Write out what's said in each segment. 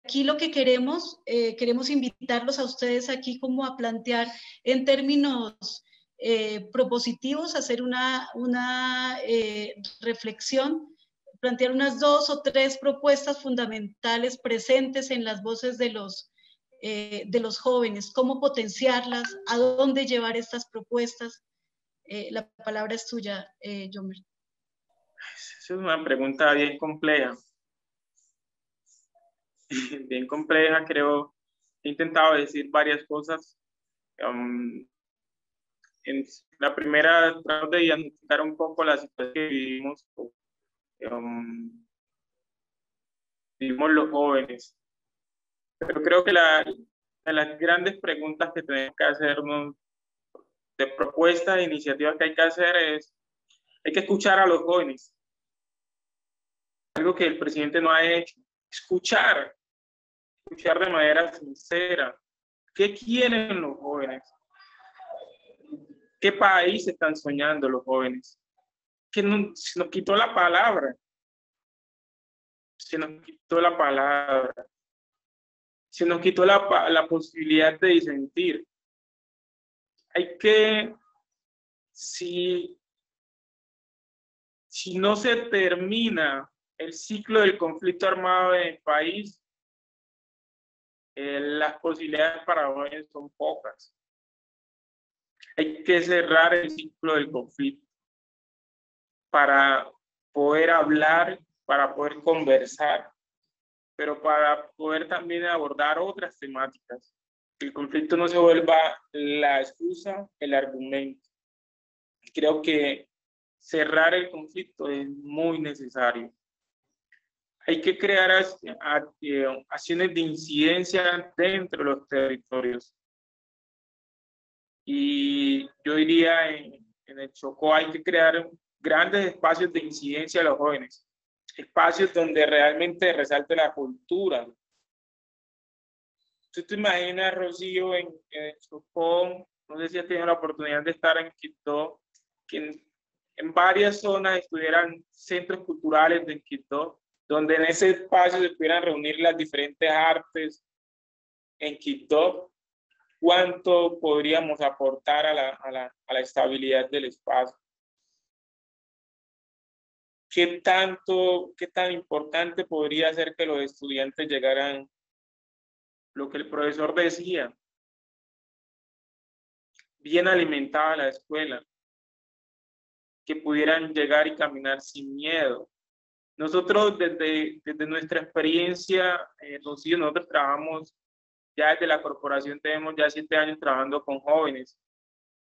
aquí lo que queremos invitarlos a ustedes aquí como a plantear en términos propositivos, hacer una reflexión, plantear unas 2 o 3 propuestas fundamentales presentes en las voces de los jóvenes, cómo potenciarlas, a dónde llevar estas propuestas. La palabra es tuya, Yomer. Esa es una pregunta bien compleja. Bien compleja, creo. He intentado decir varias cosas. En la primera, trato de diagnosticar un poco la situación que vivimos los jóvenes. Pero creo que de las grandes preguntas que tenemos que hacernos, de propuestas e iniciativas que hay que hacer es, hay que escuchar a los jóvenes. Algo que el presidente no ha hecho, escuchar de manera sincera. ¿Qué quieren los jóvenes? ¿Qué país están soñando los jóvenes? Que se nos quitó la palabra. Se nos quitó la palabra. Se nos quitó la posibilidad de disentir. Hay que, si no se termina el ciclo del conflicto armado en el país, las posibilidades para jóvenes son pocas. Hay que cerrar el ciclo del conflicto para poder hablar, para poder conversar, pero para poder también abordar otras temáticas. Que el conflicto no se vuelva la excusa, el argumento. Creo que cerrar el conflicto es muy necesario. Hay que crear acciones de incidencia dentro de los territorios. Y yo diría en el Chocó hay que crear grandes espacios de incidencia a los jóvenes, espacios donde realmente resalte la cultura. ¿Tú te imaginas, Rocío, en el Chocó? No sé si has tenido la oportunidad de estar en Quito, que en varias zonas estuvieran centros culturales de Quito, donde en ese espacio se pudieran reunir las diferentes artes en Quito. ¿Cuánto podríamos aportar a la estabilidad del espacio? ¿Qué tan importante podría ser que los estudiantes llegaran, lo que el profesor decía, bien alimentada a la escuela, que pudieran llegar y caminar sin miedo? Nosotros desde nuestra experiencia, Rocío, nosotros trabajamos ya desde la corporación, tenemos ya 7 años trabajando con jóvenes.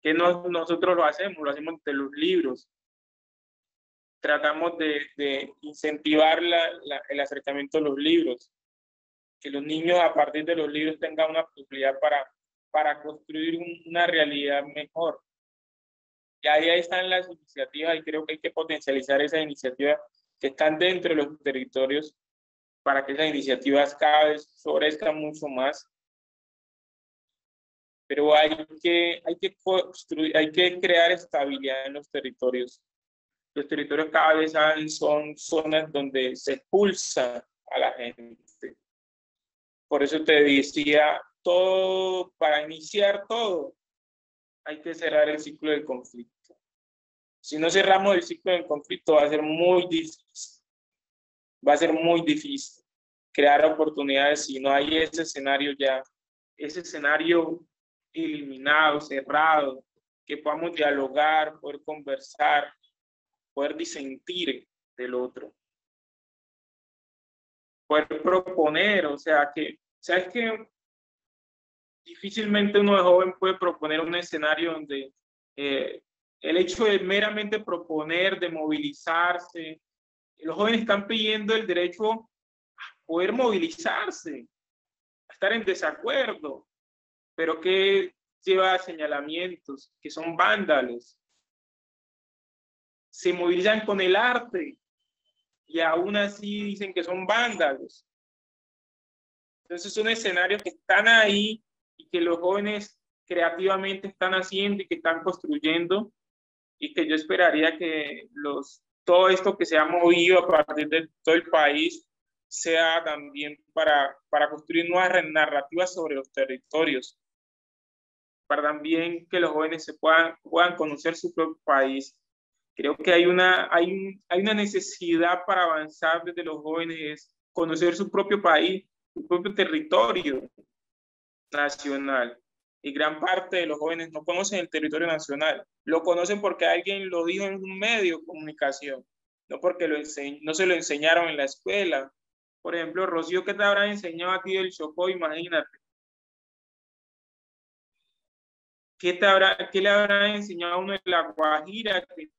¿Qué nosotros lo hacemos de los libros. Tratamos de incentivar el acercamiento a los libros, que los niños a partir de los libros tengan una posibilidad para construir una realidad mejor. Y ahí están las iniciativas y creo que hay que potencializar esas iniciativas que están dentro de los territorios para que esas iniciativas cada vez florezcan mucho más. Pero hay que crear estabilidad en los territorios. Los territorios cada vez son zonas donde se expulsa a la gente. Por eso te decía, para iniciar todo, hay que cerrar el ciclo del conflicto. Si no cerramos el ciclo del conflicto, va a ser muy difícil. Va a ser muy difícil crear oportunidades si no hay ese escenario ya, ese escenario eliminado, cerrado, que podamos dialogar, poder conversar, poder disentir del otro, poder proponer, o sea, ¿sabes qué? Difícilmente uno de joven puede proponer un escenario donde el hecho de meramente proponer, de movilizarse, los jóvenes están pidiendo el derecho a poder movilizarse, a estar en desacuerdo, pero que lleva a señalamientos, que son vándalos. Se movilizan con el arte y aún así dicen que son vándalos. Entonces son escenarios que están ahí y que los jóvenes creativamente están haciendo y que están construyendo, y que yo esperaría que todo esto que se ha movido a partir de todo el país sea también para construir nuevas narrativas sobre los territorios, para también que los jóvenes puedan conocer su propio país. Creo que hay una necesidad para avanzar desde los jóvenes, es conocer su propio país, su propio territorio nacional. Y gran parte de los jóvenes no conocen el territorio nacional. Lo conocen porque alguien lo dijo en un medio de comunicación, no porque no se lo enseñaron en la escuela. Por ejemplo, Rocío, ¿qué te habrá enseñado a ti del Chocó? Imagínate. ¿Qué le habrá enseñado a uno de La Guajira? Que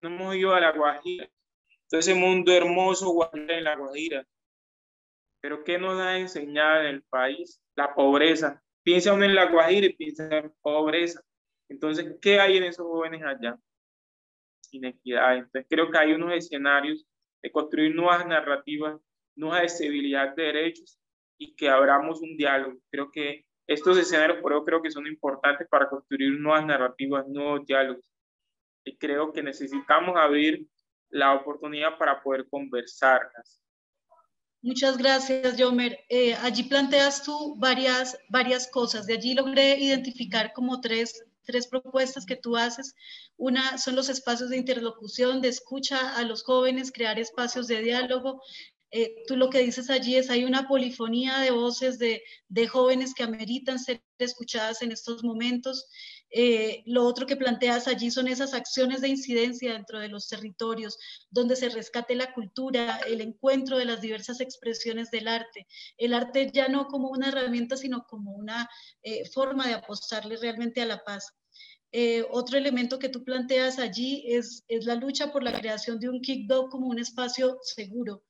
no hemos ido a La Guajira. Todo ese mundo hermoso Guajira en La Guajira. Pero ¿qué nos ha enseñado en el país? La pobreza. Piensa uno en La Guajira y piensa en pobreza. Entonces, ¿qué hay en esos jóvenes allá? Inequidad. Entonces, creo que hay unos escenarios de construir nuevas narrativas, nueva accesibilidad de derechos y que abramos un diálogo. Creo que estos escenarios, por eso creo que son importantes para construir nuevas narrativas, nuevos diálogos. Y creo que necesitamos abrir la oportunidad para poder conversarlas. Muchas gracias, Yomer. Allí planteas tú varias cosas. De allí logré identificar como tres propuestas que tú haces. Una son los espacios de interlocución, de escucha a los jóvenes, crear espacios de diálogo. Tú lo que dices allí es, hay una polifonía de voces de jóvenes que ameritan ser escuchadas en estos momentos. Lo otro que planteas allí son esas acciones de incidencia dentro de los territorios, donde se rescate la cultura, el encuentro de las diversas expresiones del arte. El arte ya no como una herramienta, sino como una forma de apostarle realmente a la paz. Otro elemento que tú planteas allí es la lucha por la creación de un kickdog como un espacio seguro,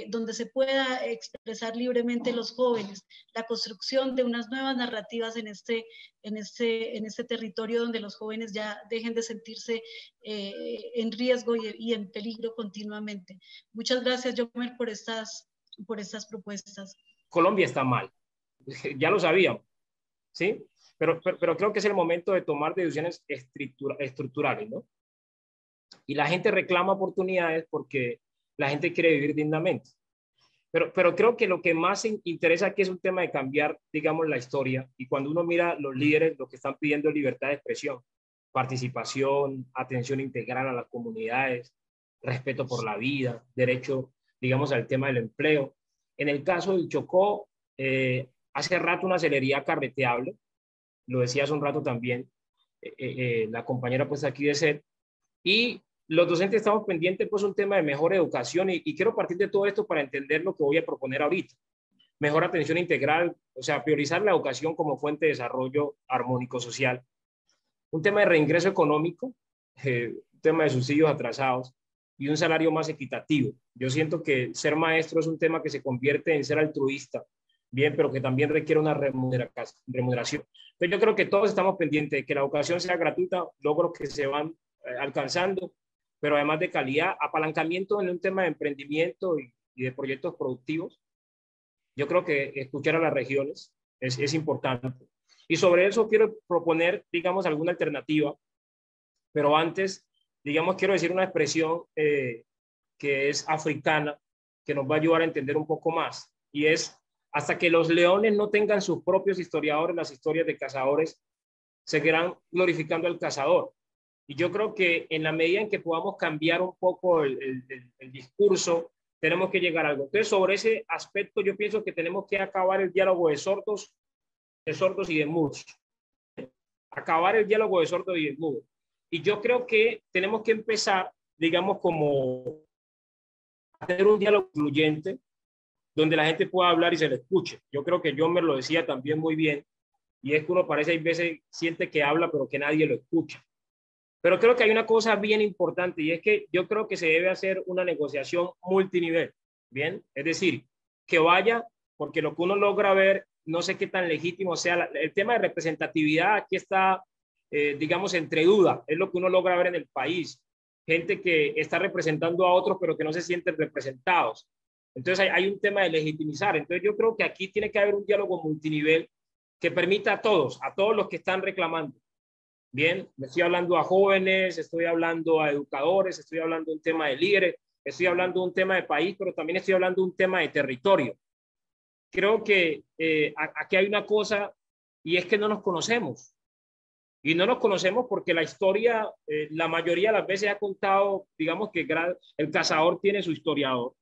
donde se pueda expresar libremente los jóvenes, la construcción de unas nuevas narrativas en este territorio donde los jóvenes ya dejen de sentirse en riesgo y en peligro continuamente. Muchas gracias, Yomer, por estas propuestas. Colombia está mal, ya lo sabíamos, ¿sí? Pero creo que es el momento de tomar decisiones estructurales, ¿no? Y la gente reclama oportunidades porque la gente quiere vivir dignamente. Pero creo que lo que más interesa aquí es un tema de cambiar, digamos, la historia. Y cuando uno mira los líderes, lo que están pidiendo es libertad de expresión, participación, atención integral a las comunidades, respeto por la vida, derecho, digamos, al tema del empleo. En el caso del Chocó, hace rato una celeridad carreteable, lo decía hace un rato también la compañera pues aquí de SED, y los docentes estamos pendientes pues un tema de mejor educación y quiero partir de todo esto para entender lo que voy a proponer ahorita. Mejor atención integral, o sea, priorizar la educación como fuente de desarrollo armónico social. Un tema de reingreso económico, un tema de subsidios atrasados y un salario más equitativo. Yo siento que ser maestro es un tema que se convierte en ser altruista, bien, pero que también requiere una remuneración. Entonces yo creo que todos estamos pendientes de que la educación sea gratuita, logros que se van alcanzando, pero además de calidad, apalancamiento en un tema de emprendimiento y de proyectos productivos. Yo creo que escuchar a las regiones es importante. Y sobre eso quiero proponer, digamos, alguna alternativa, pero antes, digamos, quiero decir una expresión que es africana, que nos va a ayudar a entender un poco más, y es: hasta que los leones no tengan sus propios historiadores, las historias de cazadores seguirán glorificando al cazador. Y yo creo que en la medida en que podamos cambiar un poco el discurso, tenemos que llegar a algo. Entonces, sobre ese aspecto, yo pienso que tenemos que acabar el diálogo de sordos y de mudos. Acabar el diálogo de sordos y de mudos. Y yo creo que tenemos que empezar, digamos, como a tener un diálogo incluyente, donde la gente pueda hablar y se le escuche. Yo creo que Yomer lo decía también muy bien, y es que uno parece, hay veces, siente que habla, pero que nadie lo escucha. Pero creo que hay una cosa bien importante, y es que yo creo que se debe hacer una negociación multinivel, ¿bien? Es decir, que vaya, porque lo que uno logra ver, no sé qué tan legítimo sea, el tema de representatividad aquí está, digamos, entre duda, es lo que uno logra ver en el país. Gente que está representando a otros, pero que no se sienten representados. Entonces hay un tema de legitimizar. Entonces yo creo que aquí tiene que haber un diálogo multinivel que permita a todos los que están reclamando. Bien, me estoy hablando a jóvenes, estoy hablando a educadores, estoy hablando de un tema de líderes, estoy hablando de un tema de país, pero también estoy hablando de un tema de territorio. Creo que aquí hay una cosa, y es que no nos conocemos. Y no nos conocemos porque la historia, la mayoría de las veces ha contado, digamos que el cazador tiene su historiador.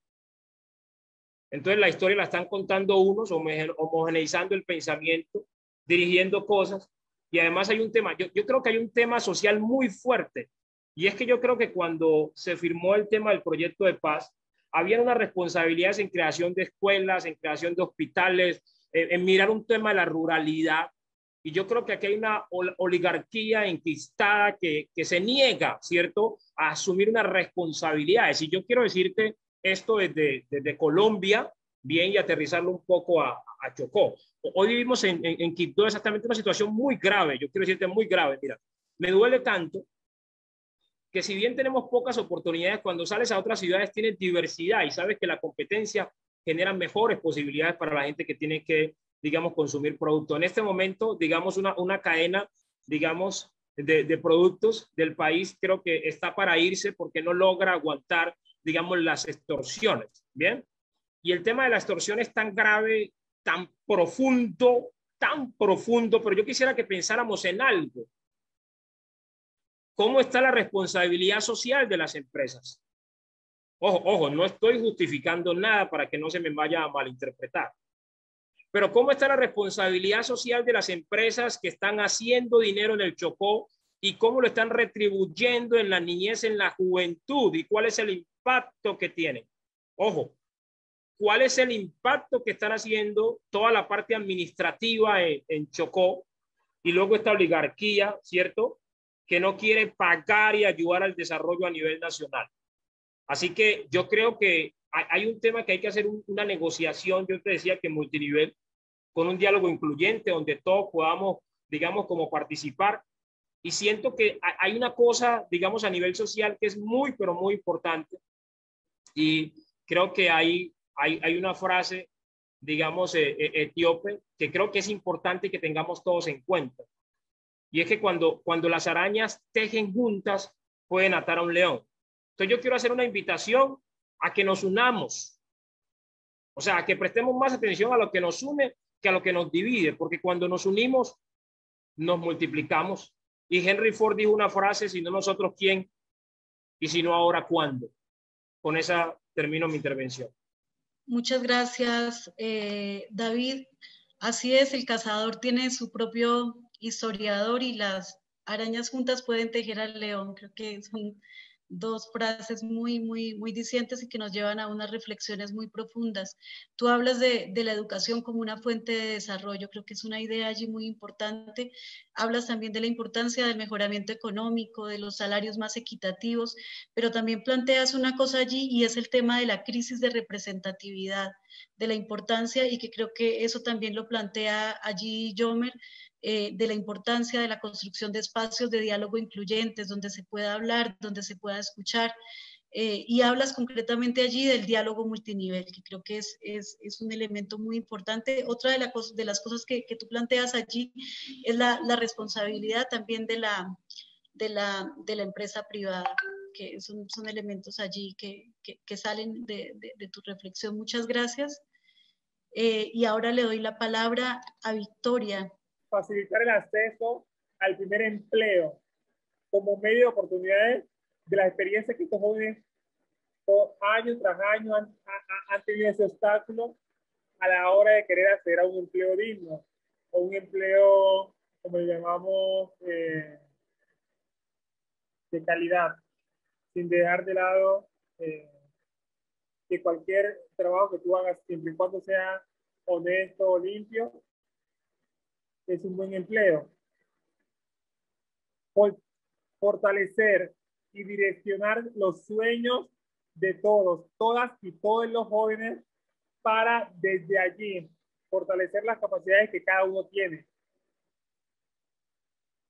Entonces la historia la están contando unos, homogeneizando el pensamiento, dirigiendo cosas. Y además hay un tema, yo creo que hay un tema social muy fuerte. Y es que yo creo que cuando se firmó el tema del proyecto de paz, había unas responsabilidades en creación de escuelas, en creación de hospitales, en mirar un tema de la ruralidad. Y yo creo que aquí hay una oligarquía enquistada que se niega, ¿cierto?, a asumir unas responsabilidades. Y yo quiero decirte esto desde Colombia, bien, y aterrizarlo un poco a Chocó. Hoy vivimos en Quibdó exactamente una situación muy grave, yo quiero decirte muy grave. Mira, me duele tanto que si bien tenemos pocas oportunidades, cuando sales a otras ciudades tienes diversidad y sabes que la competencia genera mejores posibilidades para la gente que tiene que, digamos, consumir producto. En este momento, digamos, una cadena, digamos, de productos del país creo que está para irse porque no logra aguantar, digamos, las extorsiones, ¿bien? Y el tema de la extorsión es tan grave, tan profundo, pero yo quisiera que pensáramos en algo. ¿Cómo está la responsabilidad social de las empresas? Ojo, no estoy justificando nada para que no se me vaya a malinterpretar. Pero ¿cómo está la responsabilidad social de las empresas que están haciendo dinero en el Chocó y cómo lo están retribuyendo en la niñez, en la juventud? ¿Y cuál es el impacto que tienen? Ojo, ¿cuál es el impacto que están haciendo toda la parte administrativa en Chocó? Y luego esta oligarquía, ¿cierto?, que no quiere pagar y ayudar al desarrollo a nivel nacional. Así que yo creo que hay un tema que hay que hacer una negociación, yo te decía que multinivel, con un diálogo incluyente donde todos podamos, digamos, como participar. Y siento que hay una cosa, digamos, a nivel social que es muy, pero muy importante. Y creo que hay una frase, digamos, etíope, que creo que es importante que tengamos todos en cuenta. Y es que cuando las arañas tejen juntas, pueden atar a un león. Entonces yo quiero hacer una invitación a que nos unamos. O sea, a que prestemos más atención a lo que nos une que a lo que nos divide, porque cuando nos unimos, nos multiplicamos. Y Henry Ford dijo una frase: si no nosotros, ¿quién? Y si no ahora, ¿cuándo? Con esa termino mi intervención. Muchas gracias, David. Así es, el cazador tiene su propio historiador y las arañas juntas pueden tejer al león. Creo que son dos frases muy dicientes y que nos llevan a unas reflexiones muy profundas. Tú hablas de la educación como una fuente de desarrollo, creo que es una idea allí muy importante. Hablas también de la importancia del mejoramiento económico, de los salarios más equitativos, pero también planteas una cosa allí y es el tema de la crisis de representatividad, de la importancia, y que creo que eso también lo plantea allí Yomer, de la importancia de la construcción de espacios de diálogo incluyentes, donde se pueda hablar, donde se pueda escuchar, y hablas concretamente allí del diálogo multinivel, que creo que es un elemento muy importante. Otra de las cosas que tú planteas allí es la responsabilidad también de la empresa privada, que son elementos allí que salen de tu reflexión. Muchas gracias. Y ahora le doy la palabra a Victoria. Facilitar el acceso al primer empleo como medio de oportunidades de las experiencias que estos jóvenes año tras año han tenido ese obstáculo a la hora de querer acceder a un empleo digno o un empleo, como le llamamos, de calidad, sin dejar de lado que cualquier trabajo que tú hagas, siempre y cuando sea honesto o limpio, es un buen empleo. Fortalecer y direccionar los sueños de todos, todas y todos los jóvenes para desde allí fortalecer las capacidades que cada uno tiene.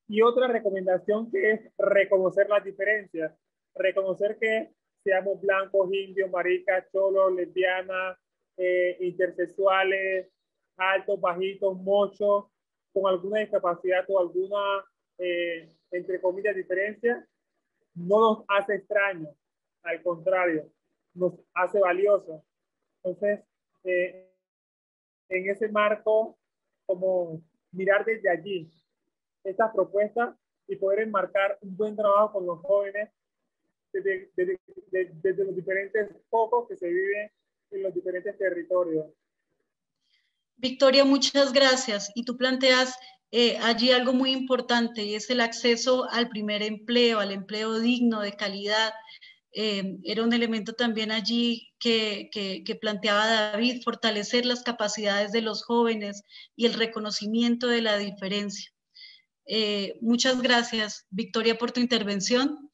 Y otra recomendación que es reconocer las diferencias, reconocer que seamos blancos, indios, maricas, cholos, lesbianas, intersexuales, altos, bajitos, mochos, con alguna discapacidad o alguna, entre comillas, diferencia, no nos hace extraños. Al contrario, nos hace valiosos. Entonces, en ese marco, como mirar desde allí estas propuestas y poder enmarcar un buen trabajo con los jóvenes desde los diferentes focos que se viven en los diferentes territorios. Victoria, muchas gracias. Y tú planteas allí algo muy importante, y es el acceso al primer empleo, al empleo digno, de calidad. Era un elemento también allí que planteaba David, fortalecer las capacidades de los jóvenes y el reconocimiento de la diferencia. Muchas gracias, Victoria, por tu intervención.